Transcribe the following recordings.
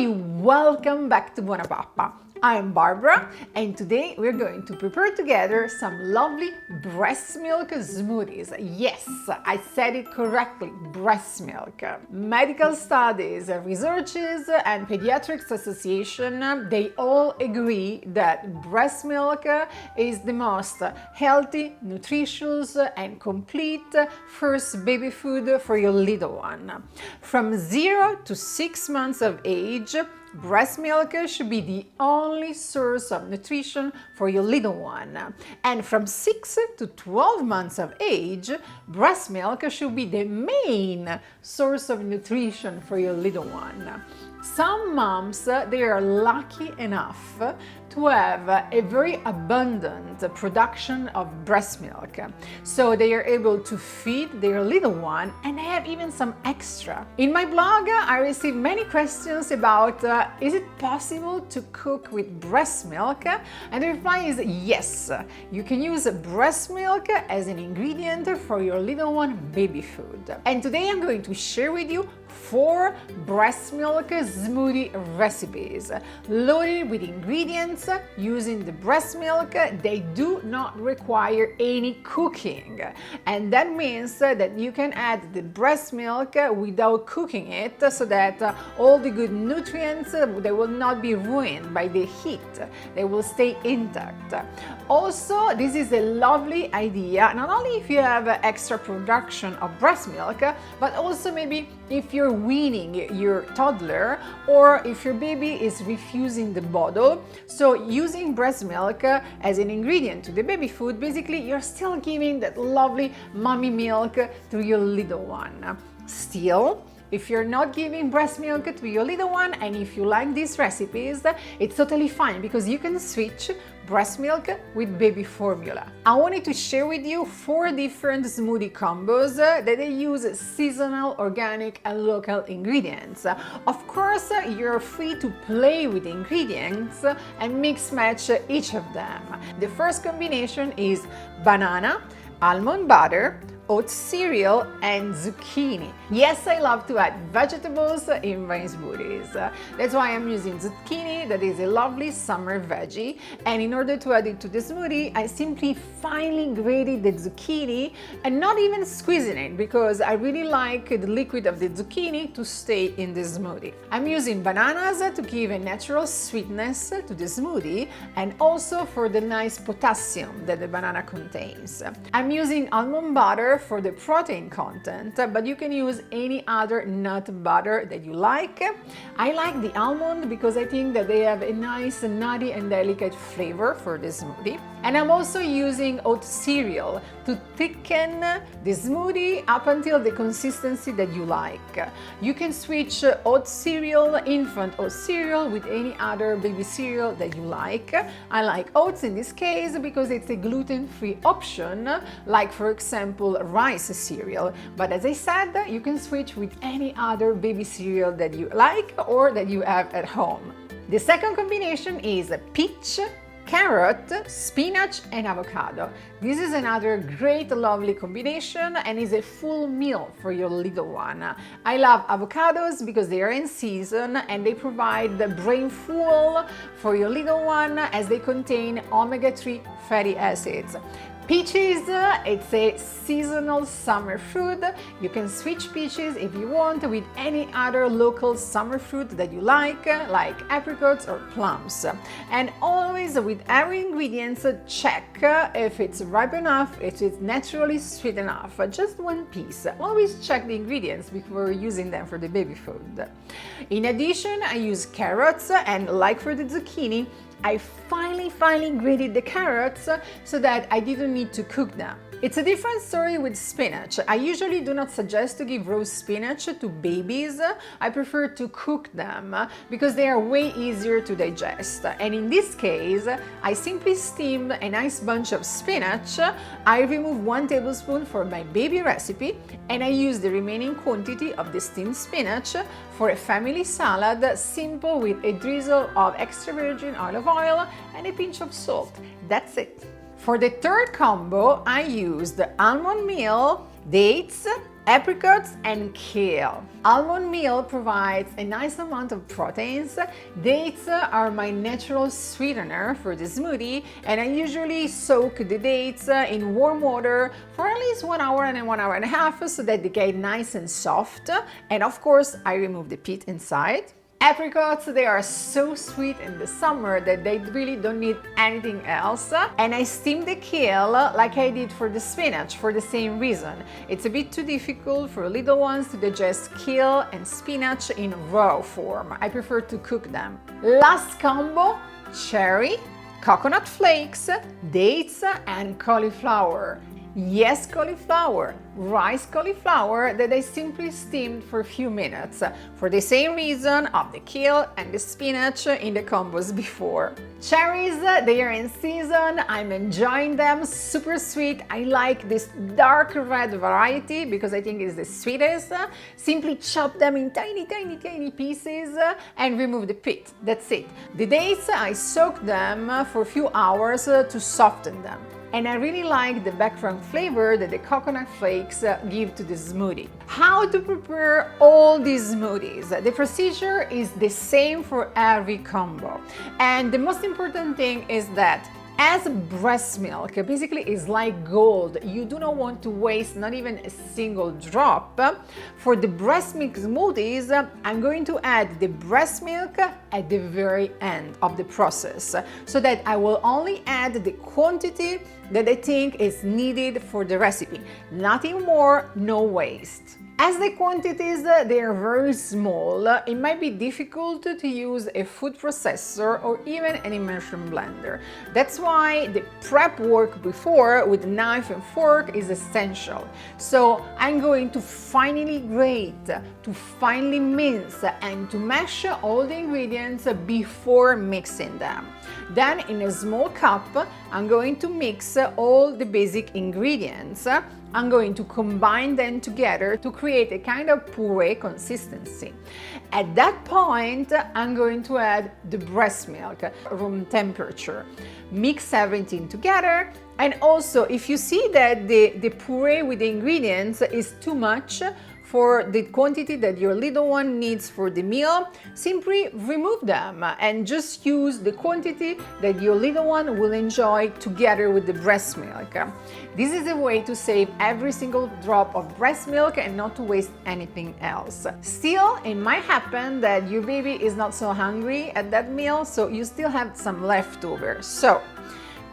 Hi, welcome back to BuonaPappa. I am Barbara and today we're going to prepare together some lovely breast milk smoothies. Yes, I said it correctly, breast milk. Medical studies, researchers and Pediatrics Association, they all agree that breast milk is the most healthy, nutritious and complete first baby food for your little one. From 0 to 6 months of age, breast milk should be the only source of nutrition for your little one. And from 6 to 12 months of age, breast milk should be the main source of nutrition for your little one. Some moms, they are lucky enough to have a very abundant production of breast milk. So they are able to feed their little one and have even some extra. In my blog, I received many questions about is it possible to cook with breast milk? And the reply is yes. You can use breast milk as an ingredient for your little one baby food. And today I'm going to share with you 4 breast milk smoothie recipes loaded with ingredients using the breast milk. They do not require any cooking, and that means that you can add the breast milk without cooking it, so that all the good nutrients, they will not be ruined by the heat. They will stay intact. Also, this is a lovely idea not only if you have extra production of breast milk, but also maybe if you're weaning your toddler or if your baby is refusing the bottle. So using breast milk as an ingredient to the baby food, basically you're still giving that lovely mommy milk to your little one. Still, if you're not giving breast milk to your little one and if you like these recipes, it's totally fine because you can switch breast milk with baby formula. I wanted to share with you 4 different smoothie combos that they use seasonal, organic and local ingredients. Of course, you're free to play with ingredients and mix match each of them. The first combination is banana, almond butter, oat cereal and zucchini. Yes, I love to add vegetables in my smoothies. That's why I'm using zucchini, that is a lovely summer veggie. And in order to add it to the smoothie, I simply finely grated the zucchini and not even squeezing it because I really like the liquid of the zucchini to stay in the smoothie. I'm using bananas to give a natural sweetness to the smoothie and also for the nice potassium that the banana contains. I'm using almond butter for the protein content, but you can use any other nut butter that you like. I like the almond because I think that they have a nice nutty and delicate flavor for the smoothie. And I'm also using oat cereal to thicken the smoothie up until the consistency that you like. You can switch oat cereal, infant oat cereal with any other baby cereal that you like. I like oats in this case because it's a gluten-free option, like for example rice cereal. But as I said, you can switch with any other baby cereal that you like or that you have at home. The second combination is peach, carrot, spinach and avocado. This is another great, lovely combination and is a full meal for your little one. I love avocados because they are in season and they provide the brain fuel for your little one as they contain omega-3 fatty acids. Peaches, it's a seasonal summer fruit. You can switch peaches if you want with any other local summer fruit that you like apricots or plums. And always with every ingredient, check if it's ripe enough, if it's naturally sweet enough. Just one piece. Always check the ingredients before using them for the baby food. In addition, I use carrots and like for the zucchini, I finely grated the carrots so that I didn't need to cook them. It's a different story with spinach. I usually do not suggest to give raw spinach to babies. I prefer to cook them because they are way easier to digest. And in this case, I simply steam a nice bunch of spinach. I remove 1 tablespoon for my baby recipe and I use the remaining quantity of the steamed spinach for a family salad, simple with a drizzle of extra virgin olive oil and a pinch of salt. That's it. For the third combo, I used almond meal, dates, apricots and kale. Almond meal provides a nice amount of proteins. Dates are my natural sweetener for the smoothie, and I usually soak the dates in warm water for at least 1 hour and 1 hour and a half so that they get nice and soft. And of course, I remove the pit inside. Apricots, they are so sweet in the summer that they really don't need anything else. And I steam the kale like I did for the spinach for the same reason. It's a bit too difficult for little ones to digest kale and spinach in raw form. I prefer to cook them. Last combo, cherry, coconut flakes, dates, and cauliflower. Yes, cauliflower, rice cauliflower that I simply steamed for a few minutes for the same reason of the kale and the spinach in the combos before. Cherries, they are in season. I'm enjoying them, super sweet. I like this dark red variety because I think it's the sweetest. Simply chop them in tiny pieces and remove the pit. That's it. The dates, I soak them for a few hours to soften them. And I really like the background flavor that the coconut flakes give to the smoothie. How to prepare all these smoothies? The procedure is the same for every combo. And the most important thing is that as breast milk basically is like gold, you do not want to waste not even a single drop. For the breast milk smoothies, I'm going to add the breast milk at the very end of the process so that I will only add the quantity that I think is needed for the recipe. Nothing more, no waste. As the quantities they are very small, it might be difficult to use a food processor or even an immersion blender. That's why the prep work before with knife and fork is essential. So I'm going to finely grate, to finely mince, and to mash all the ingredients before mixing them. Then in a small cup, I'm going to mix all the basic ingredients. I'm going to combine them together to create a kind of puree consistency. At that point, I'm going to add the breast milk, room temperature. Mix everything together. And also, if you see that the puree with the ingredients is too much for the quantity that your little one needs for the meal, simply remove them and just use the quantity that your little one will enjoy together with the breast milk. This is a way to save every single drop of breast milk and not to waste anything else. Still, it might happen that your baby is not so hungry at that meal, so you still have some leftover. So,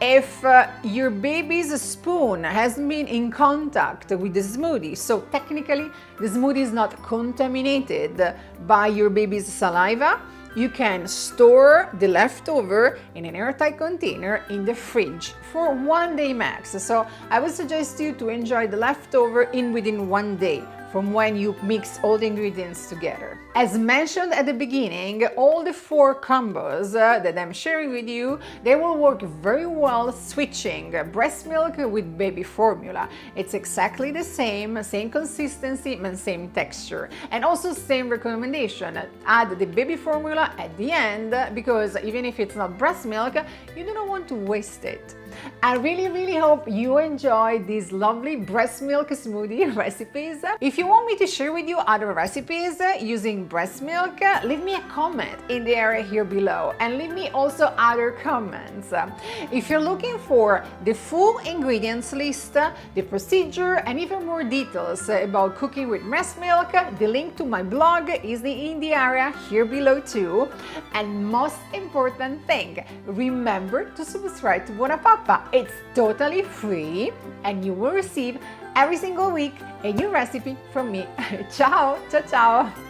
if your baby's spoon has been in contact with the smoothie, so technically the smoothie is not contaminated by your baby's saliva, you can store the leftover in an airtight container in the fridge for 1 day max. So I would suggest you to enjoy the leftover within 1 day from when you mix all the ingredients together. As mentioned at the beginning, all the 4 combos that I'm sharing with you, they will work very well switching breast milk with baby formula. It's exactly the same consistency and same texture. And also same recommendation, add the baby formula at the end because even if it's not breast milk, you do not want to waste it. I really hope you enjoy these lovely breast milk smoothie recipes. If you want me to share with you other recipes using breast milk, leave me a comment in the area here below and leave me also other comments. If you're looking for the full ingredients list, the procedure, and even more details about cooking with breast milk, the link to my blog is in the area here below too. And most important thing, remember to subscribe to BuonaPappa. It's totally free and you will receive every single week a new recipe from me. Ciao, ciao, ciao!